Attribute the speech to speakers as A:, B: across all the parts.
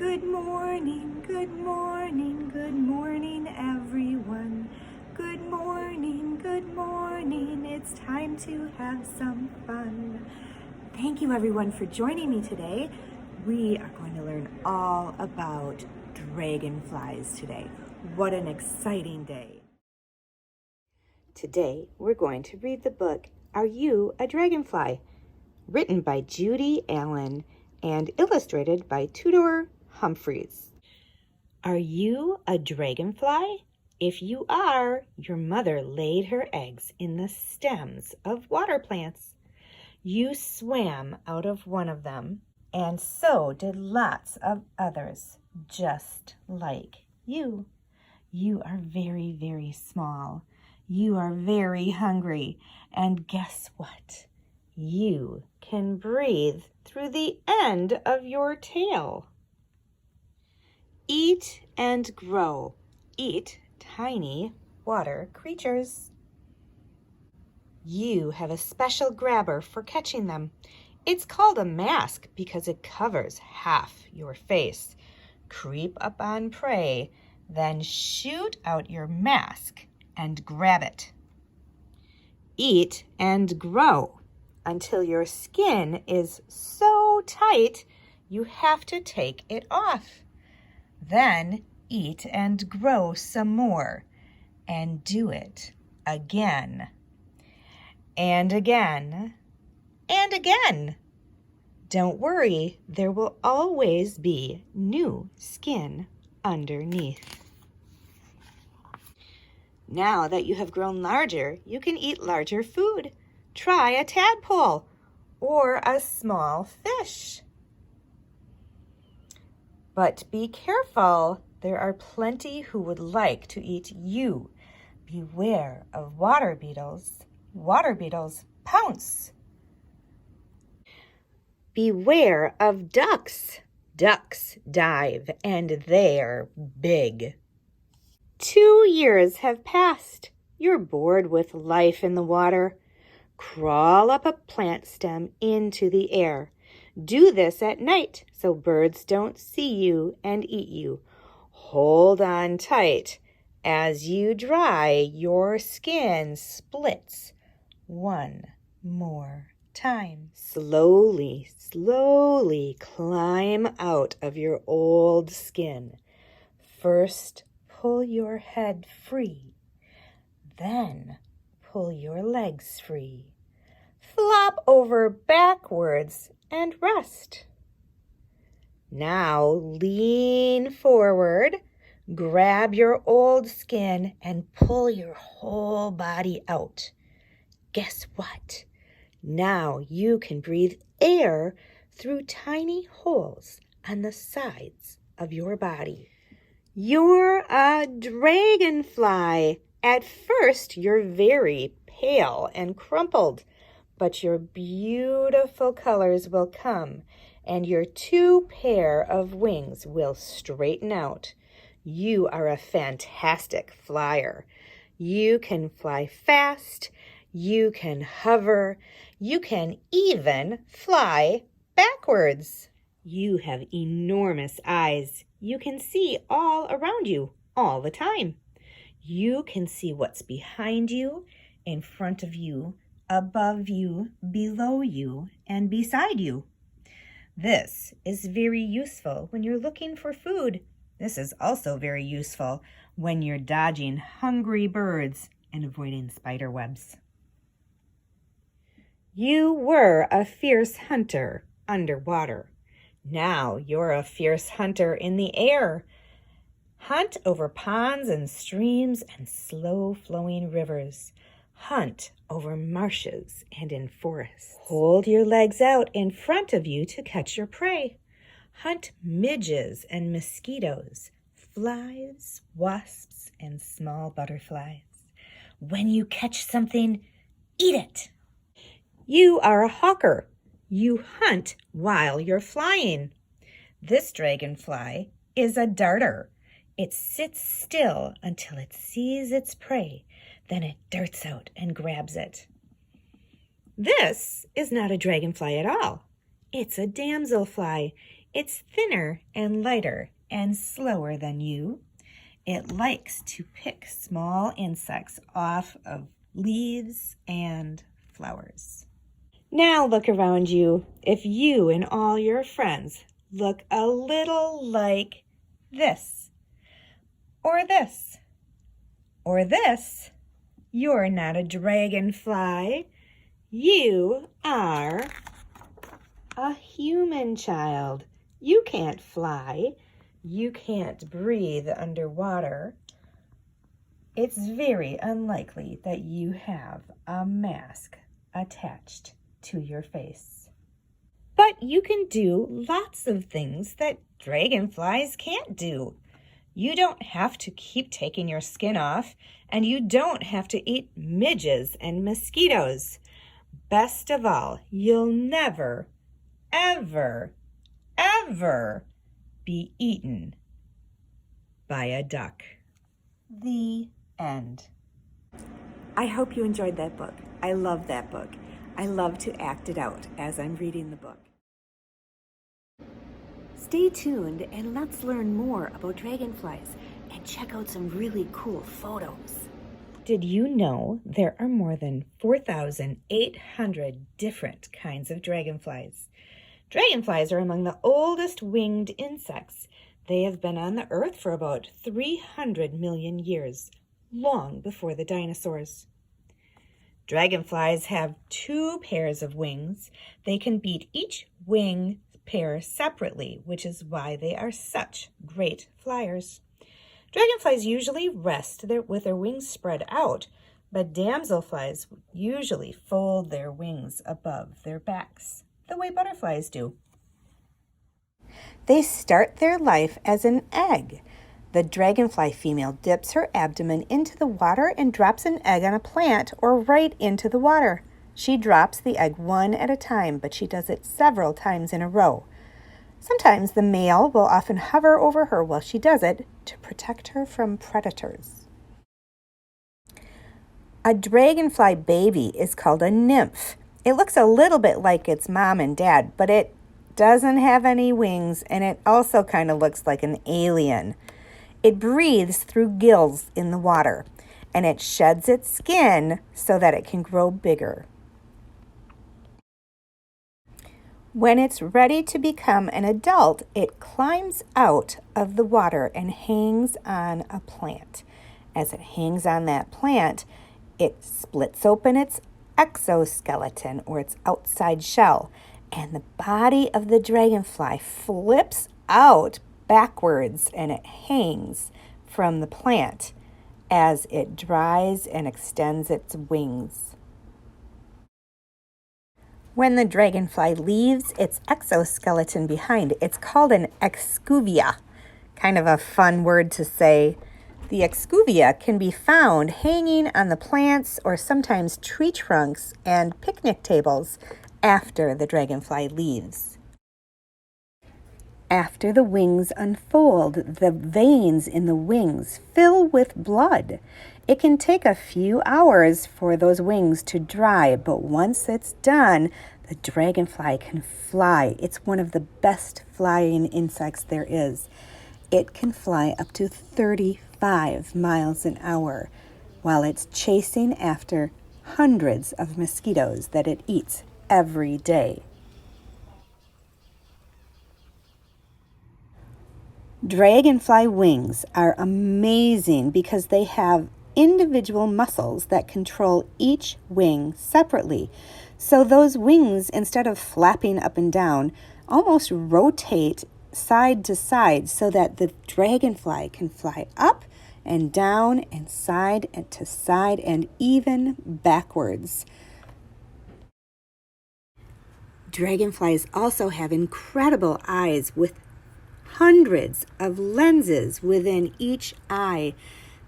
A: Good morning, good morning, good morning, everyone. Good morning, it's time to have some fun. Thank you everyone for joining me today. We are going to learn all about dragonflies today. What an exciting day. Today we're going to read the book, Are You a Dragonfly? Written by Judy Allen and illustrated by Tudor Humphreys. Are you a dragonfly? If you are, your mother laid her eggs in the stems of water plants. You swam out of one of them, and so did lots of others, just like you. You are very, very small. You are very hungry, and guess what? You can breathe through the end of your tail. Eat and grow. Eat tiny water creatures. You have a special grabber for catching them. It's called a mask because it covers half your face. Creep up on prey, then shoot out your mask and grab it. Eat and grow until your skin is so tight you have to take it off. Then eat and grow some more and do it again and again and again. Don't worry, there will always be new skin underneath. Now that you have grown larger, you can eat larger food. Try a tadpole or a small fish. But be careful, there are plenty who would like to eat you. Beware of water beetles. Water beetles pounce. Beware of ducks. Ducks dive, and they're big. 2 years have passed. You're bored with life in the water. Crawl up a plant stem into the air. Do this at night so birds don't see you and eat you. Hold on tight. As you dry, your skin splits one more time. Slowly, slowly climb out of your old skin. First, pull your head free. Then, pull your legs free. Flop over backwards and rest. Now lean forward, grab your old skin and pull your whole body out. Guess what? Now you can breathe air through tiny holes on the sides of your body. You're a dragonfly. At first, you're very pale and crumpled, but your beautiful colors will come, and your 2 pair of wings will straighten out. You are a fantastic flyer. You can fly fast, you can hover, you can even fly backwards. You have enormous eyes. You can see all around you all the time. You can see what's behind you, in front of you, above you, below you, and beside you. This is very useful when you're looking for food. This is also very useful when you're dodging hungry birds and avoiding spider webs. You were a fierce hunter underwater. Now you're a fierce hunter in the air. Hunt over ponds and streams and slow-flowing rivers. Hunt over marshes and in forests. Hold your legs out in front of you to catch your prey. Hunt midges and mosquitoes, flies, wasps, and small butterflies. When you catch something, eat it. You are a hawker. You hunt while you're flying. This dragonfly is a darter. It sits still until it sees its prey. Then it darts out and grabs it. This is not a dragonfly at all. It's a damselfly. It's thinner and lighter and slower than you. It likes to pick small insects off of leaves and flowers. Now look around you. If you and all your friends look a little like this, or this, or this, you're not a dragonfly. You are a human child. You can't fly. You can't breathe underwater. It's very unlikely that you have a mask attached to your face. But you can do lots of things that dragonflies can't do. You don't have to keep taking your skin off, and you don't have to eat midges and mosquitoes. Best of all, you'll never, ever, ever be eaten by a duck. The end. I hope you enjoyed that book. I love that book. I love to act it out as I'm reading the book. Stay tuned and let's learn more about dragonflies and check out some really cool photos. Did you know there are more than 4,800 different kinds of dragonflies? Dragonflies are among the oldest winged insects. They have been on the earth for about 300 million years, long before the dinosaurs. Dragonflies have 2 pairs of wings. They can beat each wing pair separately, which is why they are such great flyers. Dragonflies usually rest with their wings spread out, but damselflies usually fold their wings above their backs, the way butterflies do. They start their life as an egg. The dragonfly female dips her abdomen into the water and drops an egg on a plant or right into the water. She drops the egg one at a time, but she does it several times in a row. Sometimes the male will often hover over her while she does it to protect her from predators. A dragonfly baby is called a nymph. It looks a little bit like its mom and dad, but it doesn't have any wings, and it also kind of looks like an alien. It breathes through gills in the water, and it sheds its skin so that it can grow bigger. When it's ready to become an adult, it climbs out of the water and hangs on a plant. As it hangs on that plant, it splits open its exoskeleton, or its outside shell, and the body of the dragonfly flips out backwards and it hangs from the plant as it dries and extends its wings. When the dragonfly leaves its exoskeleton behind, it's called an excuvia. Kind of a fun word to say. The excuvia can be found hanging on the plants or sometimes tree trunks and picnic tables after the dragonfly leaves. After the wings unfold, the veins in the wings fill with blood. It can take a few hours for those wings to dry, but once it's done, the dragonfly can fly. It's one of the best flying insects there is. It can fly up to 35 miles an hour while it's chasing after hundreds of mosquitoes that it eats every day. Dragonfly wings are amazing because they have individual muscles that control each wing separately. So those wings, instead of flapping up and down, almost rotate side to side so that the dragonfly can fly up and down and side and to side and even backwards. Dragonflies also have incredible eyes with hundreds of lenses within each eye.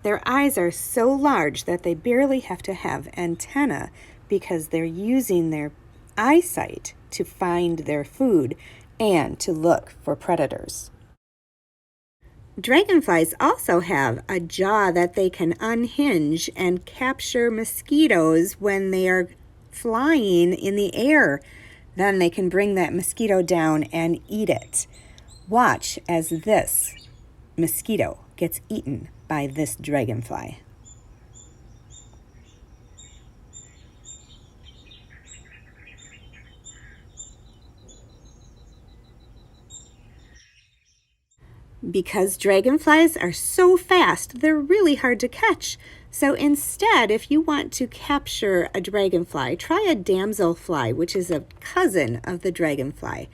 A: Their eyes are so large that they barely have to have antennae because they're using their eyesight to find their food and to look for predators. Dragonflies also have a jaw that they can unhinge and capture mosquitoes when they are flying in the air. Then they can bring that mosquito down and eat it. Watch as this mosquito gets eaten by this dragonfly. Because dragonflies are so fast, they're really hard to catch. So instead, if you want to capture a dragonfly, try a damselfly, which is a cousin of the dragonfly.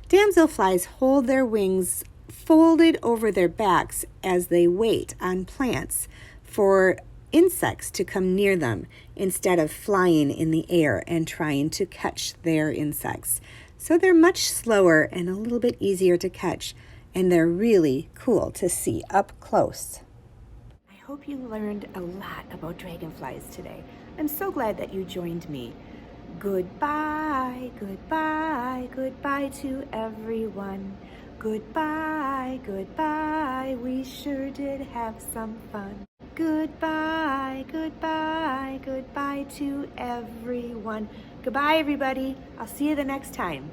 A: Damselflies hold their wings folded over their backs as they wait on plants for insects to come near them instead of flying in the air and trying to catch their insects. So they're much slower and a little bit easier to catch, and they're really cool to see up close. I hope you learned a lot about dragonflies today. I'm so glad that you joined me. Goodbye, goodbye, goodbye to everyone. Goodbye, goodbye, we sure did have some fun. Goodbye, goodbye, goodbye to everyone. Goodbye, everybody. I'll see you the next time.